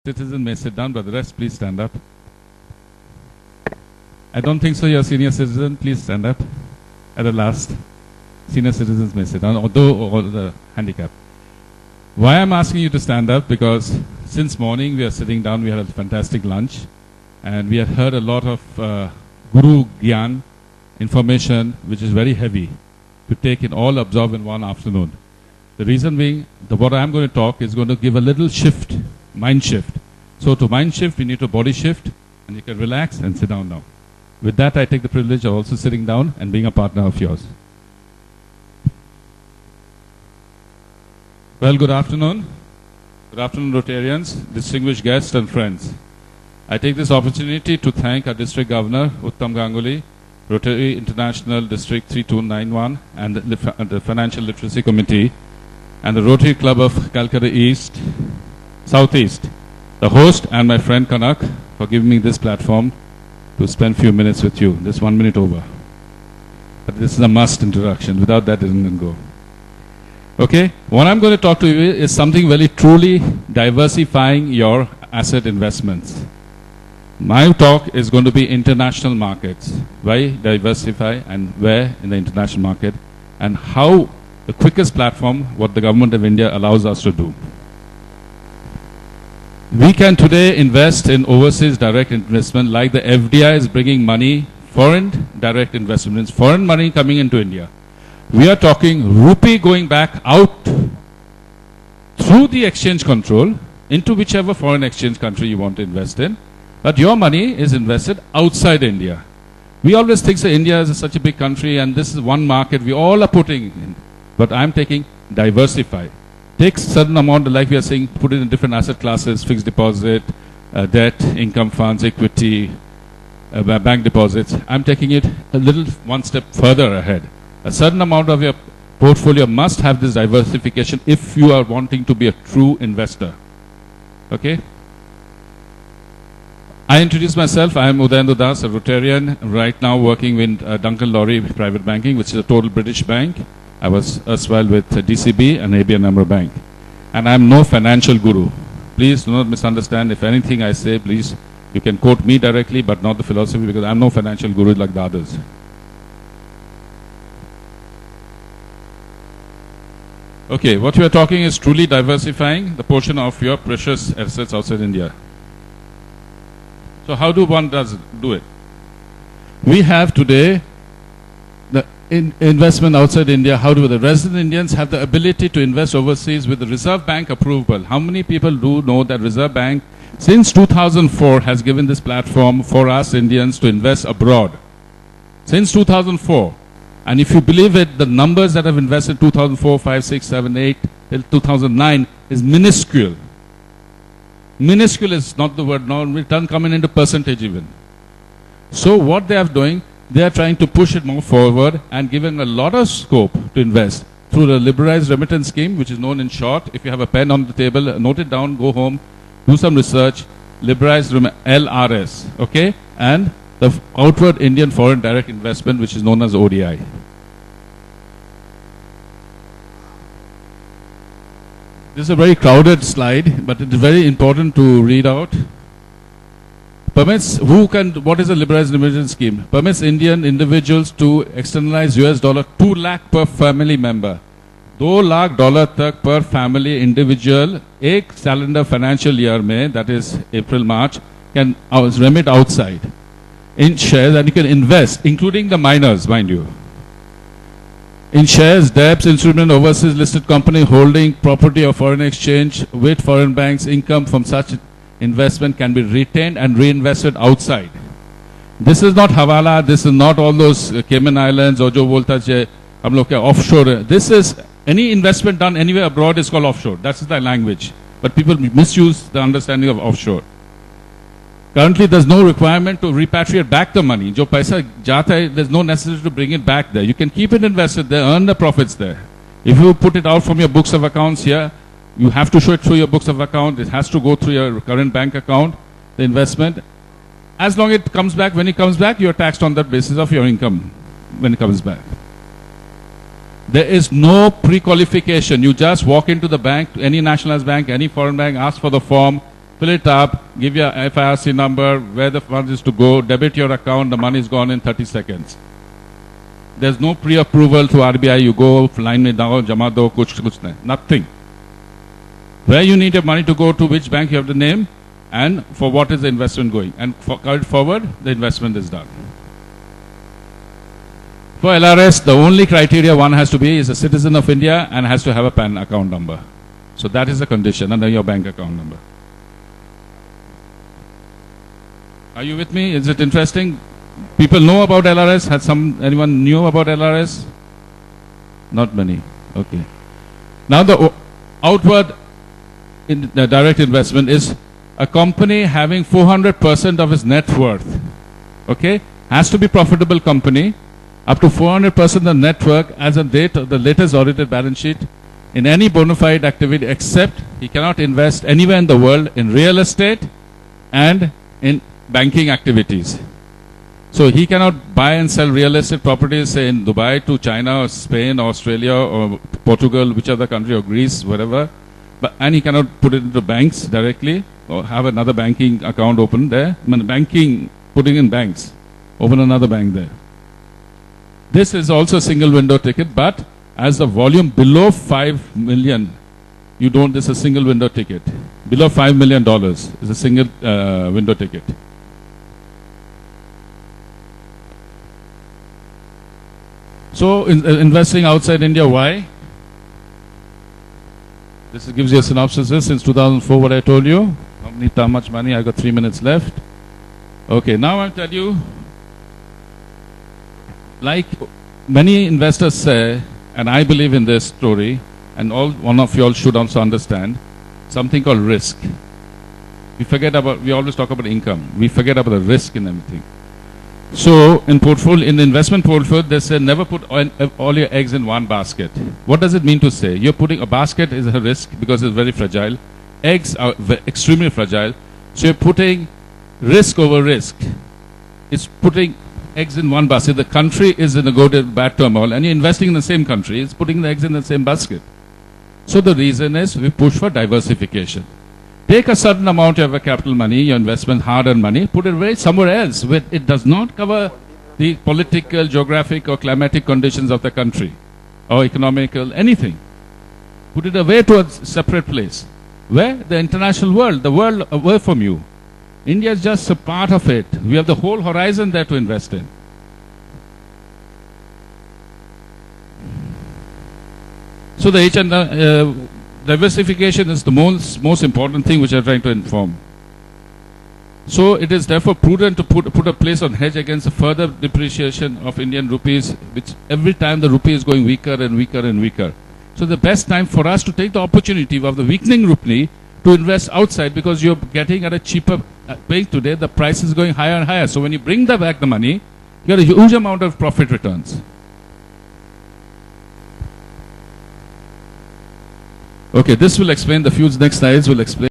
Citizen may sit down, but the rest, please stand up. I don't think so. You're a senior citizen. Please stand up. At the last, senior citizens may sit down, although the handicap. Why I'm asking you to stand up? Because since morning we are sitting down. We had a fantastic lunch, and we had heard a lot of Guru Gyan information, which is very heavy to take in all absorb in one afternoon. The reason being, what I'm going to talk is going to give a little shift. Mind shift. So to mind shift, we need to body shift, and you can relax and sit down now. With that, I take the privilege of also sitting down and being a partner of yours. Well, good afternoon. Good afternoon, Rotarians, distinguished guests and friends. I take this opportunity to thank our District Governor, Uttam Ganguly, Rotary International District 3291, and the Financial Literacy Committee, and the Rotary Club of Calcutta East, Southeast, the host, and my friend Kanak for giving me this platform to spend a few minutes with you. This 1 minute over. But this is a must introduction. Without that, it doesn't go. Okay? What I'm going to talk to you is something very truly diversifying your asset investments. My talk is going to be international markets. Why diversify and where in the international market, and how the quickest platform what the government of India allows us to do. We can today invest in overseas direct investment like the FDI is bringing money, foreign direct investments, foreign money coming into India. We are talking rupee going back out through the exchange control into whichever foreign exchange country you want to invest in. But your money is invested outside India. We always think that India is such a big country and this is one market we all are putting in. But I'm taking diversify. Take certain amount, like we are saying, put it in different asset classes, fixed deposit, debt, income funds, equity, bank deposits. I'm taking it a little one step further ahead. A certain amount of your portfolio must have this diversification if you are wanting to be a true investor. Okay? I introduce myself. I am Udayendu Das, a Rotarian, right now working with Duncan Lorry Private Banking, which is a total British bank. I was erstwhile with DCB and ABN AMRO Bank. And I am no financial guru. Please do not misunderstand. If anything I say, please, you can quote me directly, but not the philosophy, because I am no financial guru like the others. Okay, what we are talking is truly diversifying the portion of your precious assets outside India. So how do one do it? We have today investment outside India. How do the resident Indians have the ability to invest overseas with the Reserve Bank approval? How many people do know that Reserve Bank since 2004 has given this platform for us Indians to invest abroad? Since 2004. And if you believe it, the numbers that have invested 2004, 5, 6, 7, 8 till 2009 is minuscule. Minuscule is not the word, no, it doesn't come into percentage even. So what they are doing, they are trying to push it more forward and giving a lot of scope to invest through the liberalized remittance scheme, which is known in short. If you have a pen on the table, note it down, go home, do some research. Liberalized LRS, okay? And the outward Indian foreign direct investment, which is known as ODI. This is a very crowded slide, but it is very important to read out. Permits, what is a liberalized remittance scheme? Permits Indian individuals to externalize US dollar 2 lakh per family member. $2 lakh तक per family individual, एक calendar financial year में, that is April, March, can remit outside in shares, and you can invest, including the minors, mind you. In shares, debts, instrument, overseas listed company holding property of foreign exchange with foreign banks, income from such investment can be retained and reinvested outside. This is not Hawala, this is not all those Cayman Islands or jo bolta je hum log offshore. This is any investment done anywhere abroad is called offshore. That's the language. But people misuse the understanding of offshore. Currently, there's no requirement to repatriate back the money. Jo paisa jata hai, there's no necessity to bring it back there. You can keep it invested there, earn the profits there. If you put it out from your books of accounts here, you have to show it through your books of account. It has to go through your current bank account, the investment. As long as it comes back, when it comes back, you're taxed on that basis of your income when it comes back. There is no pre-qualification. You just walk into the bank, any nationalized bank, any foreign bank, ask for the form, fill it up, give your FIRC number, where the funds is to go, debit your account, the money is gone in 30 seconds. There's no pre-approval to RBI, you go, line mein dao, jama do, kuch nahi. Nothing. Where you need your money to go to, which bank you have to name, and for what is the investment going. And carried forward, the investment is done. For LRS, the only criteria one has to be is a citizen of India and has to have a PAN account number. So that is the condition under your bank account number. Are you with me? Is it interesting? People know about LRS? Anyone knew about LRS? Not many. Okay. Now the outward direct investment is a company having 400% of its net worth. Okay? Has to be profitable company. Up to 400% of the net worth as a date of the latest audited balance sheet in any bona fide activity, except he cannot invest anywhere in the world in real estate and in banking activities. So he cannot buy and sell real estate properties, say in Dubai to China or Spain or Australia or Portugal, which other country, or Greece, whatever. And he cannot put it into banks directly or have another banking account open there. I mean, banking, putting in banks, open another bank there. This is also a single window ticket, but as the volume below 5 million, you don't, this is a single window ticket. Below $5 million is a single window ticket. So investing outside India, why? This gives you a synopsis. Since 2004, what I told you. Don't need that much money. I got 3 minutes left. Okay, now I'll tell you. Like many investors say, and I believe in this story, and one of you all should also understand, something called risk. We always talk about income. We forget about the risk in everything. So in investment portfolio, they say never put all your eggs in one basket. What does it mean to say? You're putting a basket is a risk because it's very fragile. Eggs are extremely fragile. So you're putting risk over risk. It's putting eggs in one basket. The country is in a bad turmoil and you're investing in the same country. It's putting the eggs in the same basket. So the reason is we push for diversification. Take a certain amount of your capital money, your investment, hard-earned money, put it away somewhere else where it does not cover the political, geographic or climatic conditions of the country or economical, anything. Put it away to a separate place where the international world, the world away from you. India is just a part of it. We have the whole horizon there to invest in. So the diversification is the most important thing which I'm trying to inform. So it is therefore prudent to put a place on hedge against the further depreciation of Indian rupees, which every time the rupee is going weaker and weaker and weaker. So the best time for us to take the opportunity of the weakening rupee to invest outside, because you're getting at a cheaper rate today, the price is going higher and higher. So when you bring back the money, you get a huge amount of profit returns. Okay, this will explain, the few next slides will explain